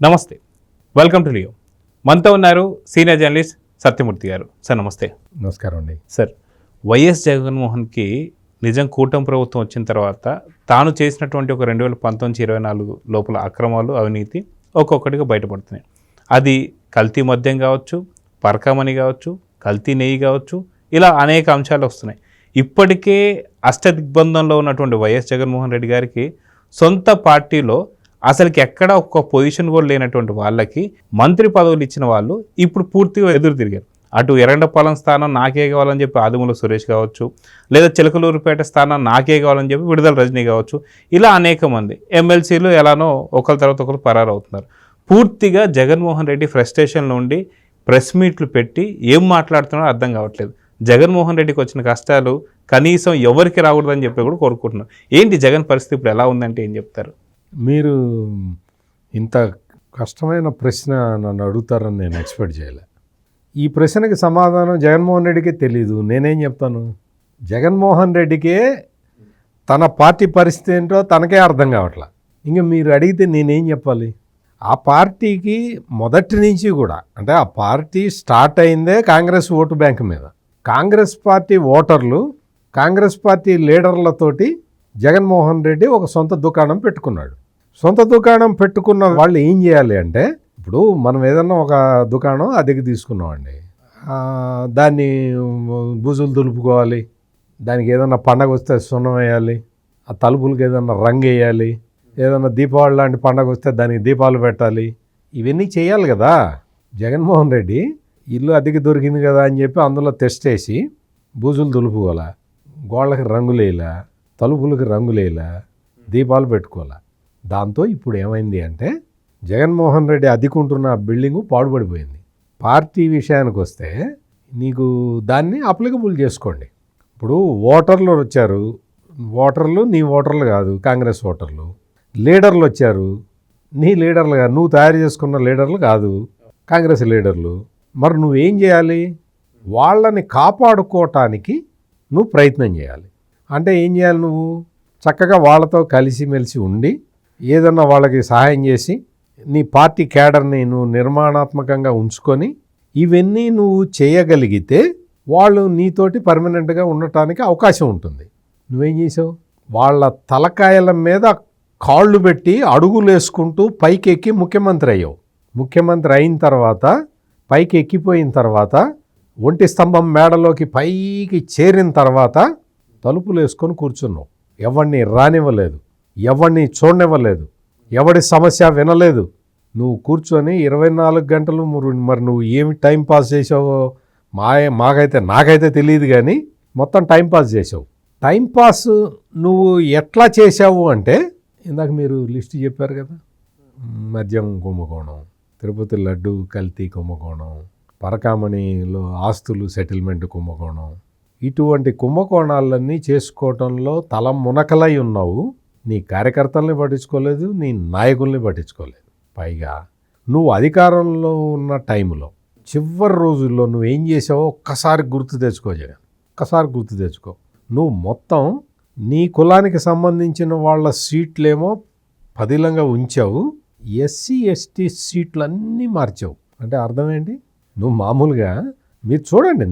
నమస్తే, welcome to Leo. మనతో ఉన్నారు సీనియర్ జర్నలిస్ట్ సత్యమూర్తి గారు. సార్ నమస్తే. నమస్కారం అండి. సార్, వైఎస్ జగన్మోహన్కి నిజం కూటమి ప్రభుత్వం వచ్చిన తర్వాత తాను చేసినటువంటి ఒక 2019-24 లోపల అక్రమాలు, అవినీతి ఒక్కొక్కటిగా బయటపడుతున్నాయి. అది కల్తీ మద్యం కావచ్చు, పరకామణి కావచ్చు, కల్తీ నెయ్యి కావచ్చు, ఇలా అనేక అంశాలు వస్తున్నాయి. ఇప్పటికే అష్టదిగ్బంధంలో ఉన్నటువంటి వైఎస్ జగన్మోహన్ రెడ్డి గారికి సొంత పార్టీలో అసలుకి ఎక్కడ ఒక్క పొజిషన్ కూడా లేనటువంటి వాళ్ళకి మంత్రి పదవులు ఇచ్చిన వాళ్ళు ఇప్పుడు పూర్తిగా ఎదురు తిరిగారు. అటు ఎర్రండపాలెం స్థానం నాకే కావాలని చెప్పి ఆదిమూల సురేష్ కావచ్చు, లేదా చిలకలూరుపేట స్థానం నాకే కావాలని చెప్పి విడుదల రజనీ కావచ్చు, ఇలా అనేక మంది ఎమ్మెల్సీలు ఎలానో ఒకరి తర్వాత ఒకరు పరారవుతున్నారు. పూర్తిగా జగన్మోహన్ రెడ్డి ఫ్రస్ట్రేషన్లో ఉండి ప్రెస్ మీట్లు పెట్టి ఏం మాట్లాడుతున్నారో అర్థం కావట్లేదు. జగన్మోహన్ రెడ్డికి వచ్చిన కష్టాలు కనీసం ఎవరికి రాకూడదని చెప్పి కూడా కోరుకుంటున్నారు. ఏంటి జగన్ పరిస్థితి ఇప్పుడు ఎలా ఉందంటే ఏం చెప్తారు? మీరు ఇంత కష్టమైన ప్రశ్న నన్ను అడుగుతారని నేను ఎక్స్పెక్ట్ చేయలే. ఈ ప్రశ్నకి సమాధానం జగన్మోహన్ రెడ్డికే తెలీదు. నేనేం చెప్తాను? జగన్మోహన్ రెడ్డికే తన పార్టీ పరిస్థితి ఏంటో తనకే అర్థం కావట్లా. ఇంకా మీరు అడిగితే నేనేం చెప్పాలి? ఆ పార్టీకి మొదటి నుంచి కూడా, అంటే ఆ పార్టీ స్టార్ట్ అయిందే కాంగ్రెస్ ఓటు బ్యాంక్ మీద. కాంగ్రెస్ పార్టీ ఓటర్లు, కాంగ్రెస్ పార్టీ లీడర్లతోటి జగన్మోహన్ రెడ్డి ఒక సొంత దుకాణం పెట్టుకున్నాడు. సొంత దుకాణం పెట్టుకున్న వాళ్ళు ఏం చేయాలి అంటే, ఇప్పుడు మనం ఏదన్నా ఒక దుకాణం అద్దెకి తీసుకున్నామండి, దాన్ని బూజులు దులుపుకోవాలి, దానికి ఏదన్నా పండగ వస్తే సున్నం వేయాలి, ఆ తలుపులకి ఏదన్నా రంగు వేయాలి, ఏదన్నా దీపావళి లాంటి పండగ వస్తే దానికి దీపాలు పెట్టాలి, ఇవన్నీ చేయాలి కదా. జగన్మోహన్ రెడ్డి ఇల్లు అద్దెకి దొరికింది కదా అని చెప్పి అందులో టెస్ట్ వేసి బూజులు దులుపుకోవాలా, గోళ్ళకి రంగులేలా, తలుపులకి రంగులేలా, దీపాలు పెట్టుకోవాలా. దాంతో ఇప్పుడు ఏమైంది అంటే, జగన్మోహన్ రెడ్డి అద్దెకుంటున్న బిల్డింగు పాడుపడిపోయింది. పార్టీ విషయానికి వస్తే నీకు దాన్ని అప్లికబుల్ చేసుకోండి. ఇప్పుడు ఓటర్లు వచ్చారు, ఓటర్లు నీ ఓటర్లు కాదు, కాంగ్రెస్ ఓటర్లు. లీడర్లు వచ్చారు, నీ లీడర్లు కాదు, నువ్వు తయారు చేసుకున్న లీడర్లు కాదు, కాంగ్రెస్ లీడర్లు. మరి నువ్వేం చేయాలి? వాళ్ళని కాపాడుకోవటానికి నువ్వు ప్రయత్నం చేయాలి. అంటే ఏం చేయాలి? నువ్వు చక్కగా వాళ్ళతో కలిసిమెలిసి ఉండి ఏదన్నా వాళ్ళకి సహాయం చేసి నీ పార్టీ క్యాడర్ని నువ్వు నిర్మాణాత్మకంగా ఉంచుకొని ఇవన్నీ నువ్వు చేయగలిగితే వాళ్ళు నీతోటి పర్మనెంట్గా ఉండటానికి అవకాశం ఉంటుంది. నువ్వేం చేసావు? వాళ్ళ తలకాయల మీద కాళ్ళు పెట్టి అడుగులు వేసుకుంటూ పైకి ఎక్కి ముఖ్యమంత్రి అయ్యావు. ముఖ్యమంత్రి అయిన తర్వాత, పైకి ఎక్కిపోయిన తర్వాత, ఒంటి స్తంభం మేడలోకి పైకి చేరిన తర్వాత తలుపులు వేసుకొని కూర్చున్నావు. ఎవరిని రానివ్వలేదు, ఎవరిని చూడనివ్వలేదు, ఎవడి సమస్య వినలేదు. నువ్వు కూర్చొని 24 గంటలు మరి నువ్వు ఏమి టైం పాస్ చేసావో నాకైతే తెలియదు, కానీ మొత్తం టైం పాస్ చేసావు. టైం పాస్ నువ్వు ఎట్లా చేసావు అంటే, ఇందాక మీరు లిస్ట్ చెప్పారు కదా, మద్యం కుంభకోణం, తిరుపతి లడ్డు కల్తీ కుంభకోణం, పరకామణిలో ఆస్తులు సెటిల్మెంట్ కుంభకోణం, ఇటువంటి కుంభకోణాలన్నీ చేసుకోవటంలో తల మునకలై ఉన్నావు. నీ కార్యకర్తల్ని పట్టించుకోలేదు, నీ నాయకుల్ని పట్టించుకోలేదు. పైగా నువ్వు అధికారంలో ఉన్న టైంలో చివరి రోజుల్లో నువ్వేం చేసావో ఒక్కసారి గుర్తు తెచ్చుకో జగన్, ఒక్కసారి గుర్తు తెచ్చుకో. నువ్వు మొత్తం నీ కులానికి సంబంధించిన వాళ్ళ సీట్లేమో పదిలంగా ఉంచావు, ఎస్సీ ఎస్టీ సీట్లన్నీ మార్చావు. అంటే అర్థం ఏంటి? నువ్వు మామూలుగా మీరు చూడండి,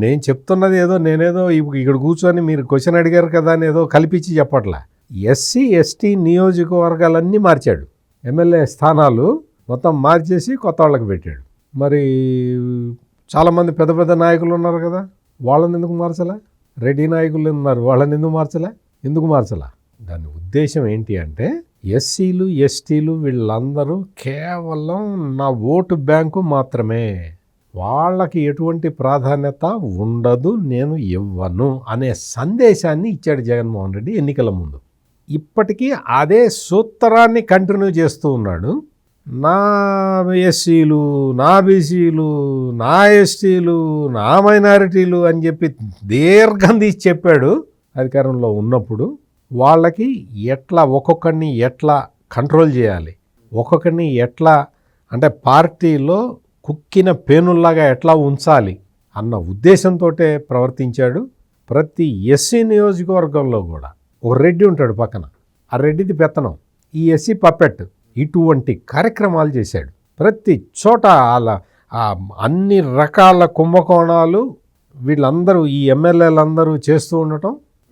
నేను చెప్తున్నది ఏదో నేనేదో ఇక్కడ కూర్చొని మీరు క్వశ్చన్ అడిగారు కదా అని ఏదో కల్పించి చెప్పట్లా. ఎస్సీ ఎస్టీ నియోజకవర్గాలన్నీ మార్చాడు, ఎమ్మెల్యే స్థానాలు మొత్తం మార్చేసి కొత్త వాళ్ళకి పెట్టాడు. మరి చాలామంది పెద్ద పెద్ద నాయకులు ఉన్నారు కదా, వాళ్ళని ఎందుకు మార్చలే? రెడ్డి నాయకులు ఉన్నారు, వాళ్ళని ఎందుకు మార్చలా? దాని ఉద్దేశం ఏంటి అంటే, ఎస్సీలు ఎస్టీలు వీళ్ళందరూ కేవలం నా ఓటు బ్యాంకు మాత్రమే, వాళ్ళకి ఎటువంటి ప్రాధాన్యత ఉండదు, నేను ఇవ్వను అనే సందేశాన్ని ఇచ్చాడు జగన్మోహన్ రెడ్డి ఎన్నికల ముందు. ఇప్పటికీ అదే సూత్రాన్ని కంటిన్యూ చేస్తూ ఉన్నాడు. నా ఎస్సీలు, నా బీసీలు, నా ఎస్టీలు, నా మైనారిటీలు అని చెప్పి దీర్ఘం తీసి చెప్పాడు అధికారంలో ఉన్నప్పుడు. వాళ్ళకి ఎట్లా ఒక్కొక్కరిని ఎట్లా కంట్రోల్ చేయాలి, ఒక్కొక్కరిని ఎట్లా అంటే పార్టీలో కుక్కిన పేనుల్లాగా ఎట్లా ఉంచాలి అన్న ఉద్దేశంతో ప్రవర్తించాడు. ప్రతి ఎస్సీ నియోజకవర్గంలో కూడా ఒక రెడ్డి ఉంటాడు పక్కన, ఆ రెడ్డిది పెత్తనం, ఈ ఎస్సీ పప్పెట్, ఇటువంటి కార్యక్రమాలు చేశాడు. ప్రతి చోట అలా అన్ని రకాల కుంభకోణాలు వీళ్ళందరూ ఈ ఎమ్మెల్యేలందరూ చేస్తూ ఉండటం,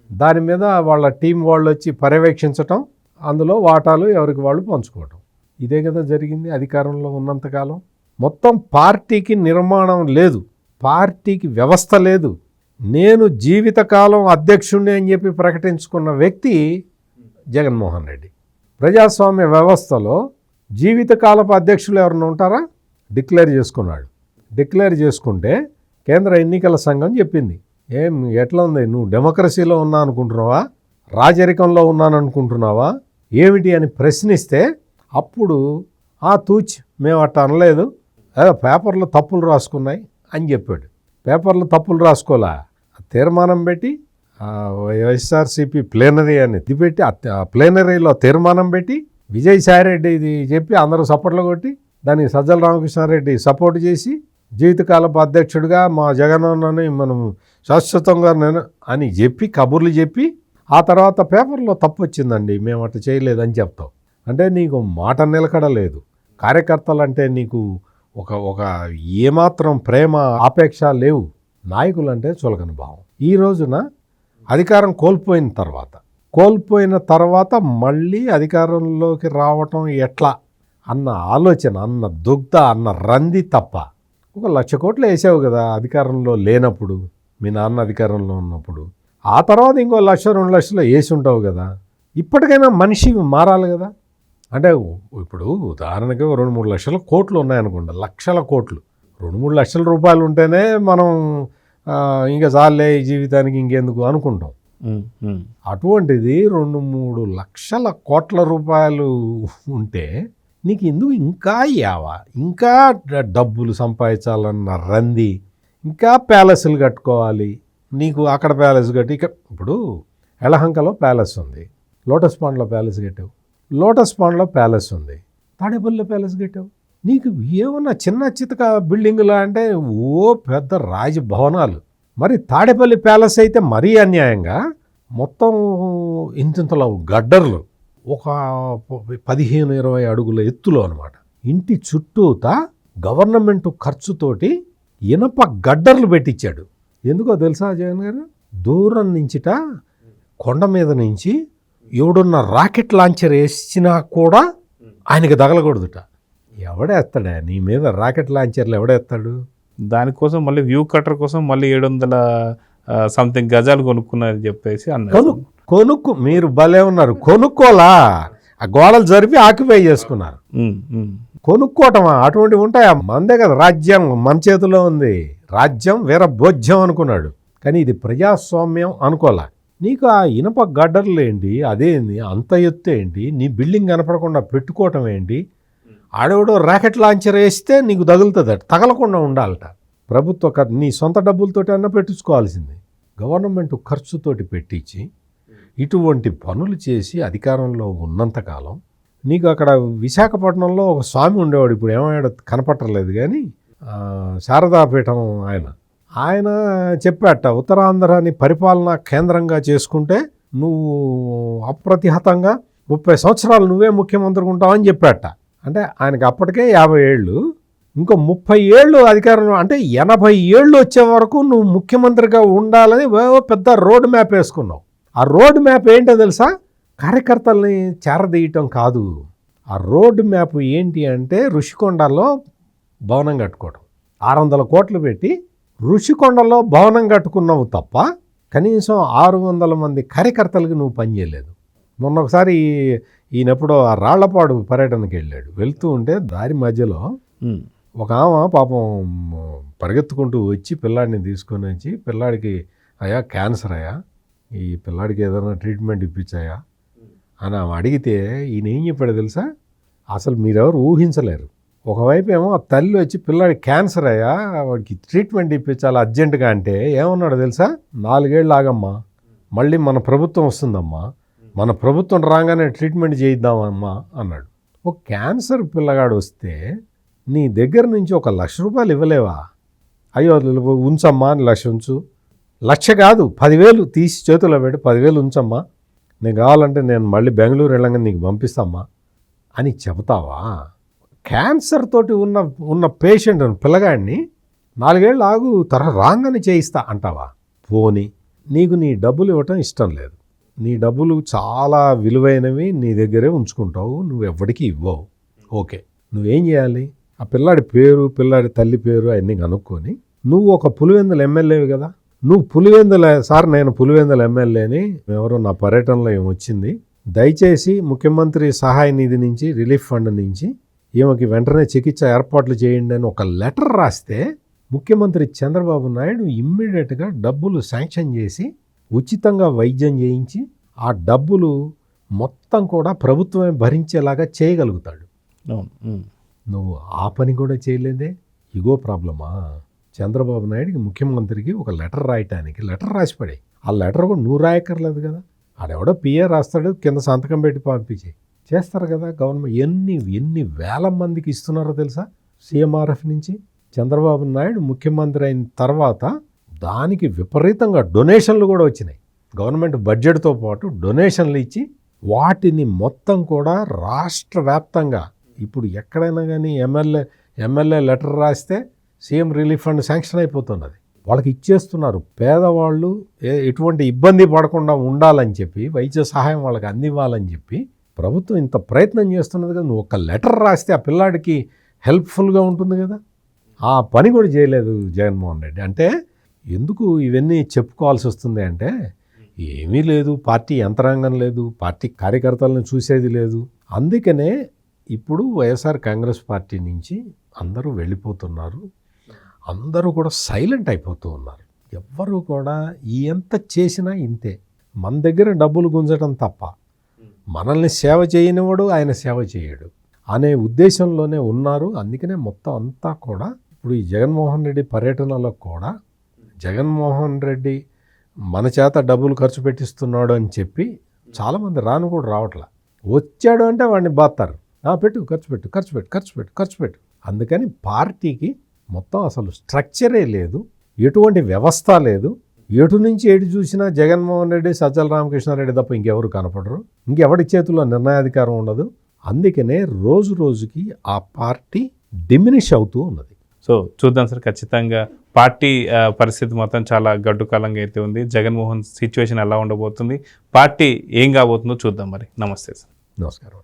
దాని మీద వాళ్ళ టీం వాళ్ళు వచ్చి పర్యవేక్షించటం, అందులో వాటాలు ఎవరికి వాళ్ళు పంచుకోవటం. ఇదే కదా జరిగింది అధికారంలో ఉన్నంతకాలం. మొత్తం పార్టీకి నిర్మాణం లేదు, పార్టీకి వ్యవస్థ లేదు. నేను జీవితకాలం అధ్యక్షుడిని అని చెప్పి ప్రకటించుకున్న వ్యక్తి జగన్మోహన్ రెడ్డి. ప్రజాస్వామ్య వ్యవస్థలో జీవితకాలపు అధ్యక్షులు ఎవరైనా ఉంటారా? డిక్లేర్ చేసుకున్నాడు. డిక్లేర్ చేసుకుంటే కేంద్ర ఎన్నికల సంఘం చెప్పింది, ఎట్లా ఉంది, నువ్వు డెమోక్రసీలో ఉన్నా అనుకుంటున్నావా, రాజరికంలో ఉన్నాను అనుకుంటున్నావా ఏమిటి అని ప్రశ్నిస్తే అప్పుడు తూచ్ మేము అట్ట అనలేదు, పేపర్లో తప్పులు రాసుకున్నాయి అని చెప్పాడు. పేపర్లో తప్పులు రాసుకోలే, తీర్మానం పెట్టి వైఎస్ఆర్సీపీ ప్లేనరీ అని పెట్టి ప్లేనరీలో తీర్మానం పెట్టి విజయసాయిరెడ్డి ఇది చెప్పి అందరూ సపోర్ట్లు కొట్టి దానికి సజ్జల రామకృష్ణారెడ్డి సపోర్ట్ చేసి జీవితకాలపు అధ్యక్షుడిగా మా జగనన్నని మనం శాశ్వతంగా నేను అని చెప్పి కబుర్లు చెప్పి ఆ తర్వాత పేపర్లో తప్పు వచ్చిందండి మేము అట్లా చేయలేదని చెప్తావు. అంటే నీకు మాట నిలకడలేదు. కార్యకర్తలు అంటే నీకు ఒక ఏమాత్రం ప్రేమ ఆపేక్ష లేవు. నాయకులు అంటే చులకన భావం. ఈ రోజున అధికారం కోల్పోయిన తర్వాత మళ్ళీ అధికారంలోకి రావటం ఎట్లా అన్న ఆలోచన, అన్న దుగ్ధ, అన్న రంది తప్ప 1,00,000 కోట్లు వేసావు కదా అధికారంలో లేనప్పుడు, మీ నాన్న అధికారంలో ఉన్నప్పుడు. ఆ తర్వాత ఇంకో 1,00,000-2 లక్షలు వేసి ఉంటావు కదా. ఇప్పటికైనా మనిషి మారాలి కదా. అంటే ఇప్పుడు ఉదాహరణకి 2-3 లక్షల కోట్లు ఉన్నాయనుకోండి, లక్షల కోట్లు, 2-3 లక్షల రూపాయలు ఉంటేనే మనం ఇంకా చాలే ఈ జీవితానికి ఇంకెందుకు అనుకుంటాం. అటువంటిది 2-3 లక్షల కోట్ల రూపాయలు ఉంటే నీకు ఎందుకు ఇంకా డబ్బులు సంపాదించాలన్న రంది, ఇంకా ప్యాలెస్లు కట్టుకోవాలి. నీకు అక్కడ ప్యాలెస్ కట్టి ఇప్పుడు ఎలహంకలో ప్యాలెస్ ఉంది, లోటస్ పాండ్లో ప్యాలెస్ కట్టావు, లోటస్ పాండ్లో ప్యాలెస్ ఉంది, తాడేపల్లిలో ప్యాలెస్ కట్టావు. నీకు ఏమన్నా చిన్న చితక బిల్డింగులా అంటే పెద్ద రాజభవనాలు. మరి తాడేపల్లి ప్యాలెస్ అయితే మరీ అన్యాయంగా మొత్తం ఇంతింతలో గడ్డర్లు, ఒక 15-20 అడుగుల ఎత్తులో అనమాట. ఇంటి చుట్టూతా గవర్నమెంట్ ఖర్చుతోటి ఇనప గడ్డర్లు పెట్టించాడు. ఎందుకో తెలుసా జగన్ గారు? దూరం నుంచిట కొండ మీద నుంచి ఎవడున్న రాకెట్ లాంచర్ వేసినా కూడా ఆయనకి తగలకూడదుట. ఎవడేస్తాడా నీ మీద రాకెట్ లాంచర్లు? ఎవడేస్తాడు? దానికోసం మళ్ళీ వ్యూ కటర్ కోసం మళ్ళీ 700 సంథింగ్ గజాలు కొనుక్కున్నారని చెప్పేసి అన్నారు. కొనుక్కు మీరు భలే ఉన్నారు. కొనుక్కోలా, ఆ గోడలు జరిపి ఆక్యుపై చేసుకున్నారు. కొనుక్కోవటమా? అటువంటివి ఉంటాయా? మందే కదా రాజ్యం, మన చేతిలో ఉంది. రాజ్యం వీర భోజ్యం అనుకున్నాడు, కానీ ఇది ప్రజాస్వామ్యం అనుకోలే. నీకు ఆ ఇనప గడ్డర్లు ఏంటి, అదేంటి, అంత ఎత్తు ఏంటి, నీ బిల్డింగ్ కనపడకుండా పెట్టుకోవటం ఏంటి? ఆడెవడో రాకెట్ లాంచర్ వేస్తే నీకు తగులుతుందట, తగలకుండా ఉండాలట. ప్రభుత్వ నీ సొంత డబ్బులతోటి అన్నా పెట్టించుకోవాల్సింది. గవర్నమెంట్ ఖర్చుతోటి పెట్టించి ఇటువంటి పనులు చేసి అధికారంలో ఉన్నంతకాలం నీకు అక్కడ విశాఖపట్నంలో ఒక స్వామి ఉండేవాడు, ఇప్పుడు ఏమయ్యాడో కనపట్టలేదు కానీ, శారదాపీఠం ఆయన చెప్పాట, ఉత్తరాంధ్రాని పరిపాలనా కేంద్రంగా చేసుకుంటే నువ్వు అప్రతిహతంగా 30 సంవత్సరాలు నువ్వే ముఖ్యమంత్రి ఉంటావని చెప్పాట. అంటే ఆయనకి అప్పటికే 50 ఏళ్ళు, ఇంకో 30 ఏళ్ళు అధికారంలో, అంటే 80 ఏళ్ళు వచ్చే వరకు నువ్వు ముఖ్యమంత్రిగా ఉండాలని పెద్ద రోడ్ మ్యాప్ వేసుకున్నావు. ఆ రోడ్ మ్యాప్ ఏంటో తెలుసా? కార్యకర్తల్ని చేరదీయటం కాదు. ఆ రోడ్ మ్యాప్ ఏంటి అంటే ఋషికొండలో భవనం కట్టుకోవడం. 600 కోట్లు పెట్టి ఋషికొండలో భవనం కట్టుకున్నావు తప్ప కనీసం 600 మంది కార్యకర్తలకు నువ్వు పనిచేయలేదు. మొన్న ఒకసారి ఈయనెప్పుడో ఆ రాళ్లపాడు పర్యటనకి వెళ్ళాడు. వెళ్తూ ఉంటే దారి మధ్యలో ఒక ఆమె పాపం పరిగెత్తుకుంటూ వచ్చి పిల్లాడిని తీసుకొని వచ్చి, పిల్లాడికి అయ్యా క్యాన్సర్ అయ్యా, ఈ పిల్లాడికి ఏదైనా ట్రీట్మెంట్ ఇప్పించాయా అని ఆమె అడిగితే ఈయన ఏం చెప్పాడు తెలుసా? అసలు మీరెవరు ఊహించలేరు. ఒకవైపు ఏమో ఆ తల్లి వచ్చి పిల్లాడి క్యాన్సర్ అయ్యా, వాడికి ట్రీట్మెంట్ ఇప్పించాలి అర్జెంటుగా అంటే ఏమన్నాడు తెలుసా? 4 ఏళ్ళు ఆగమ్మా, మళ్ళీ మన ప్రభుత్వం వస్తుందమ్మా, మన ప్రభుత్వం రాగానే ట్రీట్మెంట్ చేయిద్దామమ్మా అన్నాడు. ఒక క్యాన్సర్ పిల్లగాడు వస్తే నీ దగ్గర నుంచి 1,00,000 రూపాయలు ఇవ్వలేవా? అయ్యో ఉంచమ్మా అని 1,00,000 ఉంచు, 1,00,000 కాదు 10,000 తీసి చేతిలో పెట్టి 10,000 ఉంచమ్మా, నేను కావాలంటే నేను మళ్ళీ బెంగళూరు వెళ్ళంగా నీకు పంపిస్తామ్మా అని చెబుతావా? క్యాన్సర్ తోటి ఉన్న పేషెంట్ పిల్లగాడిని 4 ఏళ్ళు ఆగు రాంగని చేయిస్తా అంటావా? పోని నీకు నీ డబ్బులు ఇవ్వటం ఇష్టం లేదు, నీ డబ్బులు చాలా విలువైనవి నీ దగ్గరే ఉంచుకుంటావు, నువ్వు ఎవరికి ఇవ్వవు. ఓకే, నువ్వేం చేయాలి? ఆ పిల్లాడి పేరు, పిల్లాడి తల్లి పేరు అవన్నీ కనుక్కొని, నువ్వు ఒక పులివెందుల ఎమ్మెల్యేవి కదా, నువ్వు పులివెందుల సార్ నేను పులివెందుల ఎమ్మెల్యేని, ఎవరో నా పర్యటనలో ఏమొచ్చింది, దయచేసి ముఖ్యమంత్రి సహాయ నిధి నుంచి, రిలీఫ్ ఫండ్ నుంచి ఈమెకి వెంటనే చికిత్స ఏర్పాట్లు చేయండి అని ఒక లెటర్ రాస్తే ముఖ్యమంత్రి చంద్రబాబు నాయుడు ఇమ్మీడియట్గా డబ్బులు శాంక్షన్ చేసి ఉచితంగా వైద్యం చేయించి ఆ డబ్బులు మొత్తం కూడా ప్రభుత్వమే భరించేలాగా చేయగలుగుతాడు. నువ్వు ఆ పని కూడా చేయలేదే, ఇగో ప్రాబ్లమా? చంద్రబాబు నాయుడికి ముఖ్యమంత్రికి ఒక లెటర్ రాయటానికి లెటర్ రాసి పడాయి. ఆ లెటర్ కూడా నువ్వు రాయక్కర్లేదు కదా, ఆడెవడో పిఏ రాస్తాడు, కింద సంతకం పెట్టి పంపించి చేస్తారు కదా గవర్నమెంట్. ఎన్ని వేల మందికి ఇస్తున్నారో తెలుసా సీఎంఆర్ఎఫ్ నుంచి. చంద్రబాబు నాయుడు ముఖ్యమంత్రి అయిన తర్వాత దానికి విపరీతంగా డొనేషన్లు కూడా వచ్చినాయి. గవర్నమెంట్ బడ్జెట్తో పాటు డొనేషన్లు ఇచ్చి వాటిని మొత్తం కూడా రాష్ట్ర వ్యాప్తంగా ఇప్పుడు ఎక్కడైనా కానీ ఎమ్మెల్యే లెటర్ రాస్తే సీఎం రిలీఫ్ ఫండ్ శాంక్షన్ అయిపోతున్నది, వాళ్ళకి ఇచ్చేస్తున్నారు. పేదవాళ్ళు ఎటువంటి ఇబ్బంది పడకుండా ఉండాలని చెప్పి, వైద్య సహాయం వాళ్ళకి అందివ్వాలని చెప్పి ప్రభుత్వం ఇంత ప్రయత్నం చేస్తున్నది కదా. నువ్వు ఒక లెటర్ రాస్తే ఆ పిల్లాడికి హెల్ప్ఫుల్గా ఉంటుంది కదా, ఆ పని కూడా చేయలేదు జగన్మోహన్ రెడ్డి. అంటే ఎందుకు ఇవన్నీ చెప్పుకోవాల్సి వస్తుంది అంటే, ఏమీ లేదు, పార్టీ యంత్రాంగం లేదు, పార్టీ కార్యకర్తలను చూసేది లేదు. అందుకనే ఇప్పుడు వైఎస్ఆర్ కాంగ్రెస్ పార్టీ నుంచి అందరూ వెళ్ళిపోతున్నారు, అందరూ కూడా సైలెంట్ అయిపోతూ ఉన్నారు. ఎవ్వరూ కూడా ఎంత చేసినా ఇంతే, మన దగ్గర డబ్బులు గుంజడం తప్ప మనల్ని సేవ చేయనివాడు ఆయన సేవ చేయడు అనే ఉద్దేశంలోనే ఉన్నారు. అందుకనే మొత్తం అంతా కూడా ఇప్పుడు ఈ జగన్మోహన్ రెడ్డి పర్యటనలో కూడా జగన్మోహన్ రెడ్డి మన చేత డబ్బులు ఖర్చు పెట్టిస్తున్నాడు అని చెప్పి చాలామంది రాను కూడా రావట్లా. వచ్చాడు అంటే వాడిని బాత్తారు, పెట్టు ఖర్చు పెట్టు. అందుకని పార్టీకి మొత్తం అసలు స్ట్రక్చరే లేదు, ఎటువంటి వ్యవస్థ లేదు. ఎటు నుంచి ఎటు చూసినా జగన్మోహన్ రెడ్డి, సజ్జల రామకృష్ణారెడ్డి తప్ప ఇంకెవరు కనపడరు, ఇంకెవరి చేతుల్లో నిర్ణయాధికారం ఉండదు. అందుకనే రోజు రోజుకి ఆ పార్టీ డిమినిష్ అవుతూ ఉన్నది. సో చూద్దాం సార్, ఖచ్చితంగా పార్టీ పరిస్థితి మొత్తం చాలా గడ్డుకాలంగా అయితే ఉంది. జగన్మోహన్ సిచ్యువేషన్ ఎలా ఉండబోతుంది, పార్టీ ఏం కాబోతుందో చూద్దాం మరి. నమస్తే సార్. నమస్కారం.